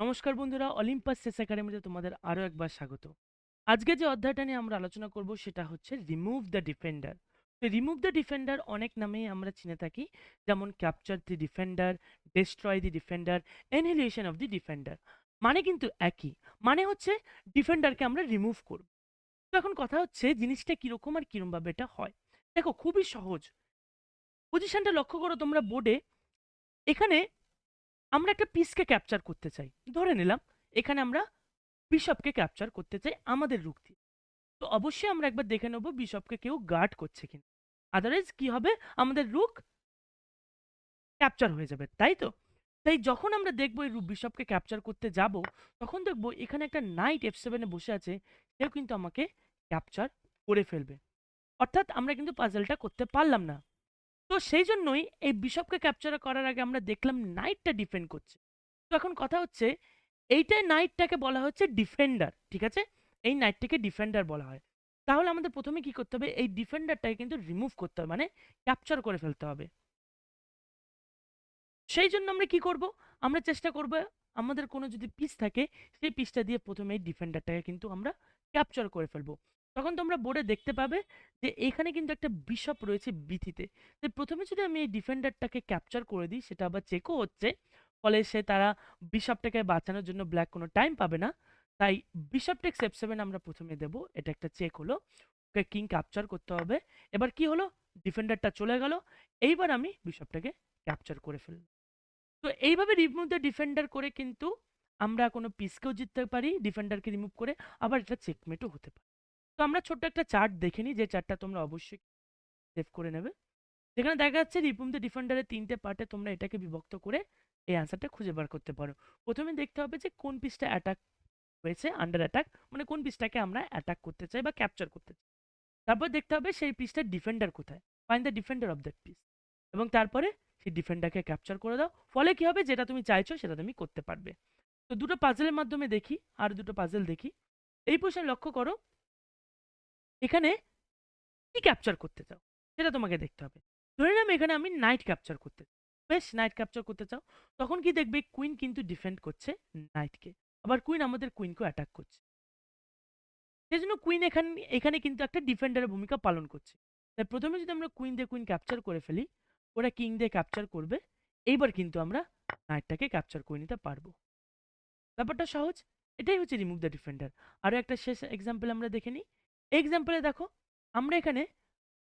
নমস্কার বন্ধুরা, Olympus chess একাডেমিতে তোমাদের আরও একবার স্বাগত। আজকে যে অধ্যায়টা নিয়ে আমরা আলোচনা করব সেটা হচ্ছে রিমুভ দ্য ডিফেন্ডার। তো রিমুভ দ্য ডিফেন্ডার অনেক নামেই আমরা চিনে থাকি, যেমন capture the defender, destroy the defender, annihilation of the defender. মানে কিন্তু একই, মানে হচ্ছে ডিফেন্ডারকে আমরা রিমুভ করব। তো এখন কথা হচ্ছে জিনিসটা কীরকম আর কীরকমভাবে এটা হয়। দেখো, খুবই সহজ। পজিশনটা লক্ষ্য করো তোমরা বোর্ডে। এখানে আমরা একটা পিসকে ক্যাপচার করতে চাই, ধরে নিলাম এখানে আমরা বিশপকে ক্যাপচার করতে চাই আমাদের রুক দিয়ে। তো অবশ্যই আমরা একবার দেখে নেবো বিশপকে কেউ গার্ড করছে কিনা, আদারওয়াইজ কি হবে, আমাদের রুক ক্যাপচার হয়ে যাবে, তাই তো? তাই যখন আমরা দেখবো এই বিশপকে ক্যাপচার করতে যাব, তখন দেখবো এখানে একটা নাইট F7-এ বসে আছে, সেও কিন্তু আমাকে ক্যাপচার করে ফেলবে। অর্থাৎ আমরা কিন্তু পাজলটা করতে পারলাম না। তো সেই জন্যই এই বিশপকে ক্যাপচার করার আগে আমরা দেখলাম নাইটটা ডিফেন্ড করছে। তো এখন কথা হচ্ছে, এইটাই নাইটটাকে বলা হচ্ছে ডিফেন্ডার, ঠিক আছে? এই নাইটটিকে ডিফেন্ডার বলা হয়। তাহলে আমাদের প্রথমে কি করতে হবে, এই ডিফেন্ডারটাকে কিন্তু রিমুভ করতে হবে, মানে ক্যাপচার করে ফেলতে হবে। সেই জন্য আমরা কি করব, আমরা চেষ্টা করব আমাদের কোনো যদি পিস থাকে সেই পিসটা দিয়ে প্রথমে এই ডিফেন্ডারটাকে কিন্তু আমরা ক্যাপচার করে ফেলবো। তখন তোমরা বোর্ডে দেখতে পাবে যে এখানে কিন্তু একটা বিশপ রয়েছে বিথিতে। তো প্রথমে যদি আমি এই ডিফেন্ডারটাকে ক্যাপচার করে দিই, সেটা আবার চেকও হচ্ছে, ফলে সে তারা বিশপটাকে বাঁচানোর জন্য ব্ল্যাক কোনো টাইম পাবে না। তাই বিশপ টেক্স F7 আমরা প্রথমে দেব, এটা একটা চেক হলো। ওকে কিং ক্যাপচার করতে হবে। এবার কি হলো, ডিফেন্ডারটা চলে গেল। এইবার আমি বিশপটাকে ক্যাপচার করে ফেললাম। তো এইভাবে রিমুভ দ্য ডিফেন্ডার করে কিন্তু আমরা কোনো পিসকেও জিততে পারি ডিফেন্ডারকে রিমুভ করে, আবার এটা চেকমেটও হতে পারে। তো আমরা ছোট্ট একটা চার্ট দেখে নিই, যে চার্টটা তোমরা অবশ্যই সেভ করে নেবে। যেখানে দেখা যাচ্ছে রিমুভ দ্য ডিফেন্ডারের 3টে পার্টে তোমরা এটাকে বিভক্ত করে এই অ্যান্সারটা খুঁজে বার করতে পারো। প্রথমে দেখতে হবে যে কোন পিসটা অ্যাটাক হয়েছে, আন্ডার অ্যাটাক, মানে কোন পিসটাকে আমরা অ্যাটাক করতে চাই বা ক্যাপচার করতে চাই। তারপর দেখতে হবে সেই পিসটার ডিফেন্ডার কোথায়, find the defender of that piece, এবং তারপরে সেই ডিফেন্ডারকে ক্যাপচার করে দাও। ফলে কি হবে, যেটা তুমি চাইছো সেটা তুমি করতে পারবে। তো দুটো পাজেলের মাধ্যমে দেখি, আর দুটো পাজেল দেখি। এই পোর্শনে লক্ষ্য করো, এখানে কি ক্যাপচার করতে চাও সেটা তোমাকে দেখতে হবে। ধরে নিলাম এখানে আমি নাইট ক্যাপচার করতে চাই। বেশ, নাইট ক্যাপচার করতে চাও, তখন কি দেখবে কুইন কিন্তু ডিফেন্ড করছে নাইটকে, আবার কুইন আমাদের কুইনকে অ্যাটাক করছে। সেই জন্য কুইন এখানে এখানে কিন্তু একটা ডিফেন্ডারের ভূমিকা পালন করছে। তাই প্রথমে যদি আমরা কুইন দিয়ে কুইন ক্যাপচার করে ফেলি, ওরা কিং দিয়ে ক্যাপচার করবে। এইবার কিন্তু আমরা নাইটটাকে ক্যাপচার করে নিতে পারবো। ব্যাপারটা সহজ। এটাই হচ্ছে রিমুভ দ্য ডিফেন্ডার। আরও একটা শেষ এক্সাম্পল আমরা দেখে নিই। এই এক্সাম্পলে দেখো, আমরা এখানে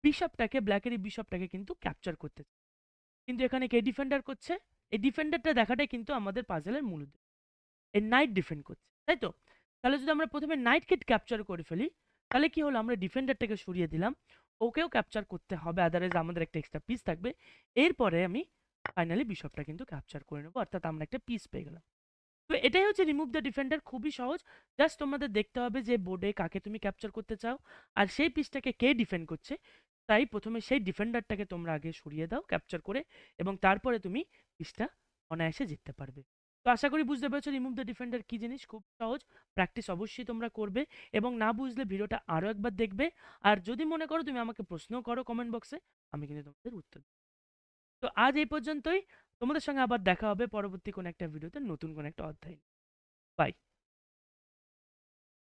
বিশপটাকে, ব্ল্যাকের এই বিশপটাকে কিন্তু ক্যাপচার করতে চাই, কিন্তু এখানে কে ডিফেন্ডার করছে, এই ডিফেন্ডারটা দেখাটাই কিন্তু আমাদের পাজেলের মূল উদ্দেশ্য। এই নাইট ডিফেন্ড করছে, তাই তো? তাহলে যদি আমরা প্রথমে নাইটকে ক্যাপচার করে ফেলি, তাহলে কি হলো, আমরা ডিফেন্ডারটাকে সরিয়ে দিলাম, ওকেও ক্যাপচার করতে হবে, আদারওয়াইজ আমাদের একটা এক্সট্রা পিস থাকবে। এরপরে আমি ফাইনালি বিশপটা কিন্তু ক্যাপচার করে নেবো, অর্থাৎ আমরা একটা পিস পেয়ে গেলাম। তো এটাই হচ্ছে রিমুভ দ্য ডিফেন্ডার, খুবই সহজ। জাস্ট তোমাদের দেখতে হবে যে বোর্ডে কাকে তুমি ক্যাপচার করতে চাও, আর সেই পিসটাকে কে ডিফেন্ড করছে। তাই প্রথমে সেই ডিফেন্ডারটাকে তোমরা আগে সরিয়ে দাও ক্যাপচার করে, এবং তারপরে তুমি পিসটা অনায়াসে জিততে পারবে। তো আশা করি বুঝতে পেরেছো রিমুভ দ্য ডিফেন্ডার কী জিনিস, খুব সহজ। প্র্যাকটিস অবশ্যই তোমরা করবে, এবং না বুঝলে ভিডিওটা আরও একবার দেখবে। আর যদি মনে করো তুমি আমাকে প্রশ্ন করো কমেন্ট বক্সে, আমি কিন্তু তোমাদের উত্তর দেব। তো আজ এই পর্যন্তই। তোমাদের সঙ্গে আবার দেখা হবে পরবর্তী কোনো একটা ভিডিওতে, নতুন কোনো একটা অধ্যায়। বাই।